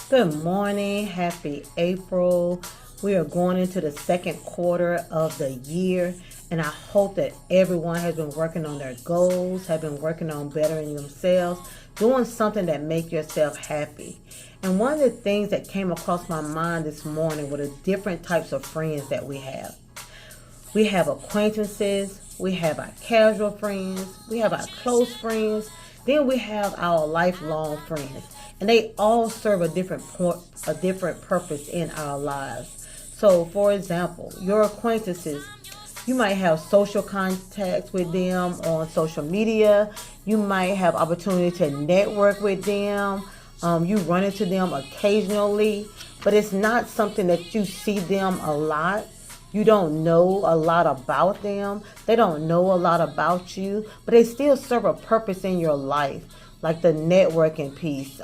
Good morning. Happy April. We are going into the second quarter of the year, and I hope that everyone has been working on their goals, have been working on bettering themselves, doing something that make yourself happy. And one of the things that came across my mind this morning were the different types of friends that we have. We have acquaintances, we have our casual friends, we have our close friends, then we have our lifelong friends. And they all serve a different purpose in our lives. So, for example, your acquaintances, you might have social contacts with them on social media. You might have opportunity to network with them. You run into them occasionally, but it's not something that you see them a lot. You don't know a lot about them. They don't know a lot about you, but they still serve a purpose in your life, like the networking piece.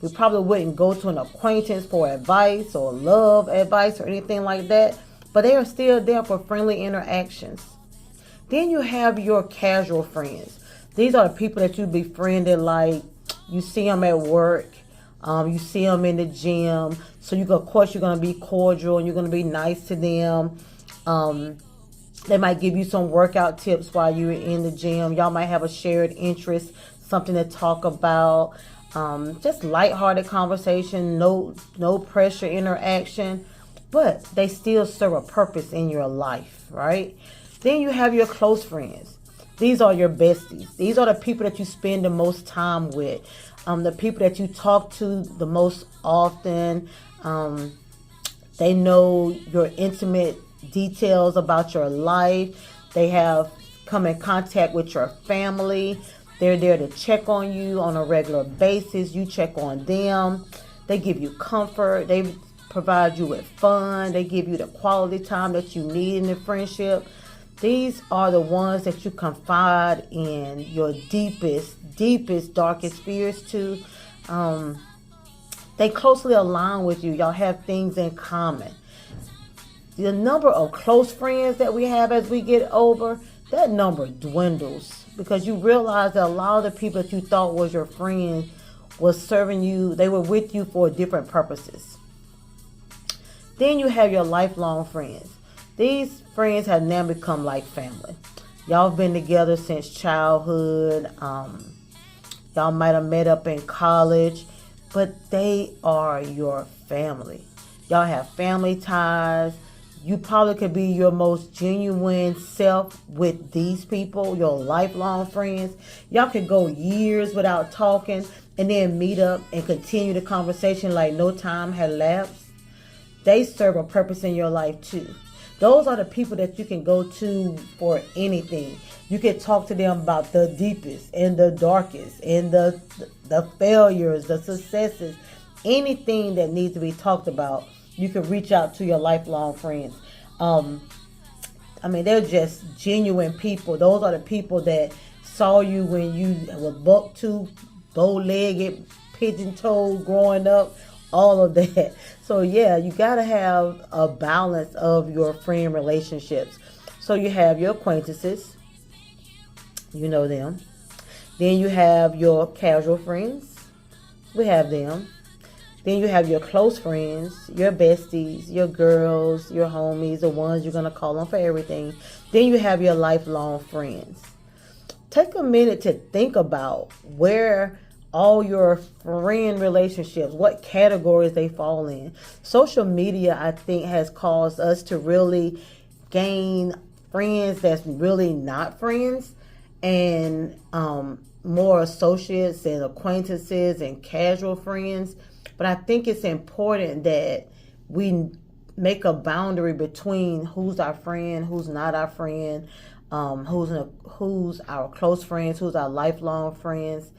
We probably wouldn't go to an acquaintance for advice or love advice or anything like that, but they are still there for friendly interactions. Then you have your casual friends. These are the people that you befriended, like you see them at work. You see them in the gym, so of course you're gonna be cordial and you're gonna be nice to them. They might give you some workout tips while you're in the gym. Y'all might have a shared interest, something to talk about. Just lighthearted conversation, no pressure interaction, but they still serve a purpose in your life, right? Then you have your close friends. These are your besties. These are the people that you spend the most time with. The people that you talk to the most often. They know your intimate details about your life. They have come in contact with your family. They're there to check on you on a regular basis. You check on them. They give you comfort. They provide you with fun. They give you the quality time that you need in the friendship. These are the ones that you confide in your deepest, darkest fears to. They closely align with you. Y'all have things in common. The number of close friends that we have as we get older, that number dwindles because you realize that a lot of the people that you thought was your friend was serving you. They were with you for different purposes. Then you have your lifelong friends. These friends have now become like family. Y'all have been together since childhood. Y'all might have met up in college, but they are your family. Y'all have family ties. You probably could be your most genuine self with these people, your lifelong friends. Y'all could go years without talking and then meet up and continue the conversation like no time had lapsed. They serve a purpose in your life too. Those are the people that you can go to for anything. You can talk to them about the deepest and the darkest and the failures, the successes, anything that needs to be talked about. You can reach out to your lifelong friends. They're just genuine people. Those are the people that saw you when you were buck-toothed, bow-legged, pigeon-toed growing up, all of that. So yeah, you got to have a balance of your friend relationships. So you have your acquaintances, you know them. Then you have your casual friends, we have them. Then you have your close friends, your besties, your girls, your homies, the ones you're going to call on for everything. Then you have your lifelong friends. Take a minute to think about where all your friend relationships, what categories they fall in. Social media, I think, has caused us to really gain friends that's really not friends, and more associates and acquaintances and casual friends. But I think it's important that we make a boundary between who's our friend, who's not our friend, who's our close friends, who's our lifelong friends,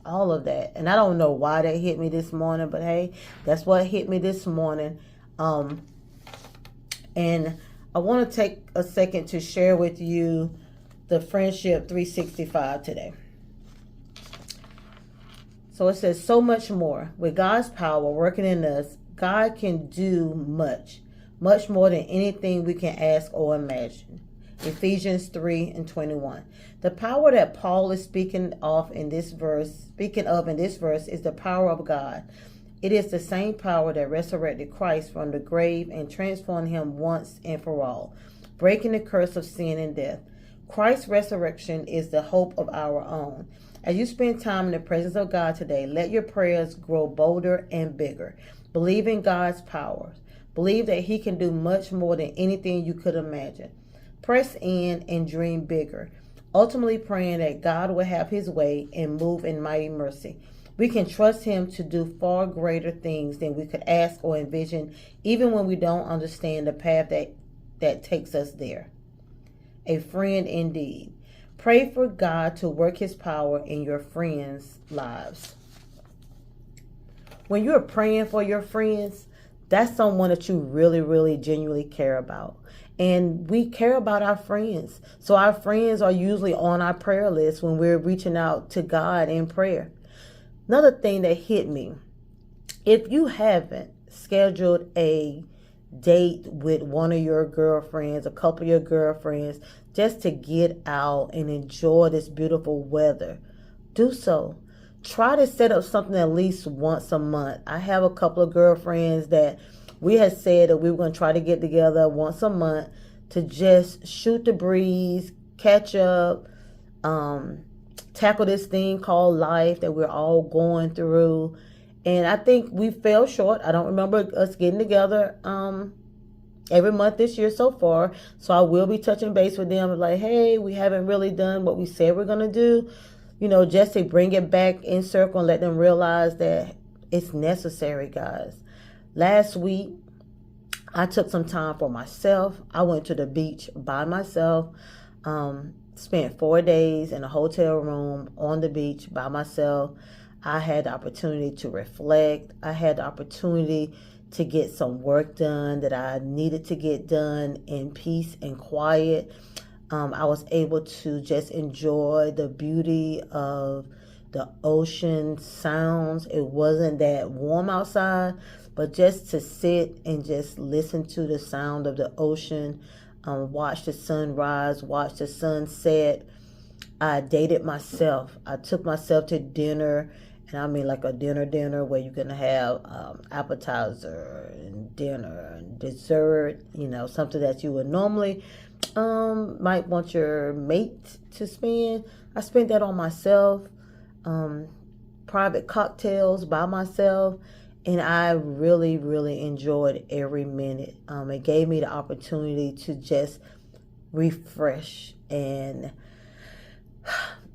all of that. And I don't know why that hit me this morning, but hey, that's what hit me this morning. And I want to take a second to share with you the Friendship 365 today. So it says, so much more. With God's power working in us, God can do much more than anything we can ask or imagine. Ephesians 3:21. The power that Paul is speaking of in this verse is the power of God. It is the same power that resurrected Christ from the grave and transformed him once and for all, breaking the curse of sin and death. Christ's resurrection is the hope of our own. As you spend time in the presence of God today, let your prayers grow bolder and bigger. Believe in God's power. Believe that he can do much more than anything you could imagine. Press in and dream bigger, ultimately praying that God will have his way and move in mighty mercy. We can trust him to do far greater things than we could ask or envision, even when we don't understand the path that takes us there. A friend indeed. Pray for God to work his power in your friends' lives. When you're praying for your friends, that's someone that you really, really genuinely care about. And we care about our friends. So our friends are usually on our prayer list when we're reaching out to God in prayer. Another thing that hit me, if you haven't scheduled a date with one of your girlfriends, a couple of your girlfriends, just to get out and enjoy this beautiful weather, do so. Try to set up something at least once a month. I have a couple of girlfriends that we had said that we were going to try to get together once a month to just shoot the breeze, catch up, tackle this thing called life that we're all going through. And I think we fell short. I don't remember us getting together every month this year so far. So I will be touching base with them like, hey, we haven't really done what we said we're going to do. You know, just to bring it back in circle and let them realize that it's necessary, guys. Last week, I took some time for myself. I went to the beach by myself. Spent 4 days in a hotel room on the beach by myself. I had the opportunity to reflect. I had the opportunity to get some work done that I needed to get done in peace and quiet. I was able to just enjoy the beauty of the ocean sounds. It wasn't that warm outside, but just to sit and just listen to the sound of the ocean, watch the sunrise, watch the sunset. I dated myself. I took myself to dinner, and I mean like a dinner where you're going to have appetizer and dinner and dessert, you know, something that you would normally might want your mate to spend. I spent that on myself, private cocktails by myself, and I really, really enjoyed every minute. It gave me the opportunity to just refresh and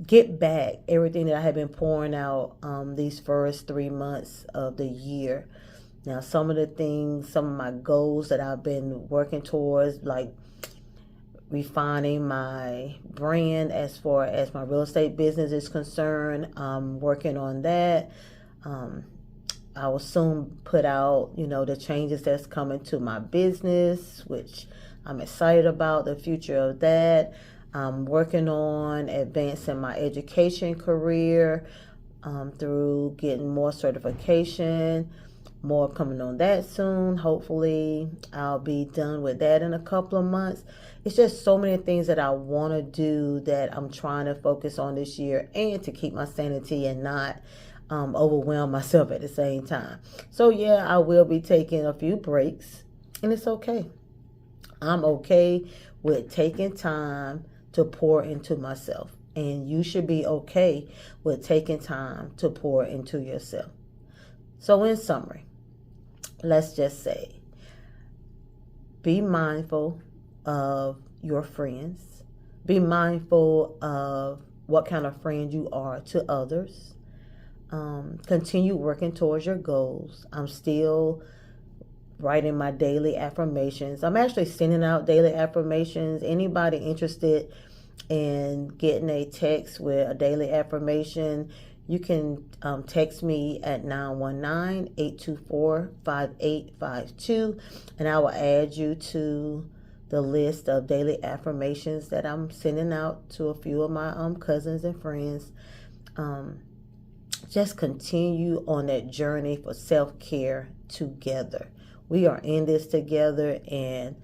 get back everything that I had been pouring out these first 3 months of the year. Now, some of the things, some of my goals that I've been working towards, like refining my brand as far as my real estate business is concerned. I'm working on that. I will soon put out, you know, the changes that's coming to my business, which I'm excited about the future of that. I'm working on advancing my education career through getting more certification. More coming on that soon. Hopefully, I'll be done with that in a couple of months. It's just so many things that I want to do that I'm trying to focus on this year, and to keep my sanity and not overwhelm myself at the same time. So yeah, I will be taking a few breaks, and it's okay. I'm okay with taking time to pour into myself, and you should be okay with taking time to pour into yourself. So in summary, let's just say, be mindful of your friends. Be mindful of what kind of friend you are to others. Continue working towards your goals. I'm still writing my daily affirmations. I'm actually sending out daily affirmations. Anybody interested in getting a text with a daily affirmation, you can text me at 919-824-5852, and I will add you to the list of daily affirmations that I'm sending out to a few of my cousins and friends. Just continue on that journey for self-care together. We are in this together, and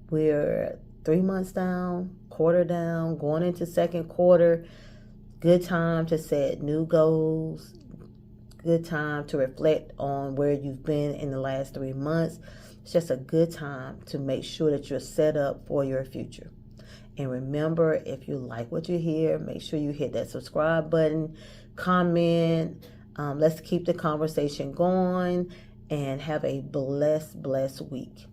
we're 3 months down, quarter down, going into second quarter. Good time to set new goals. good time to reflect on where you've been in the last 3 months. It's just a good time to make sure that you're set up for your future. And remember, if you like what you hear, make sure you hit that subscribe button, comment. Let's keep the conversation going and have a blessed week.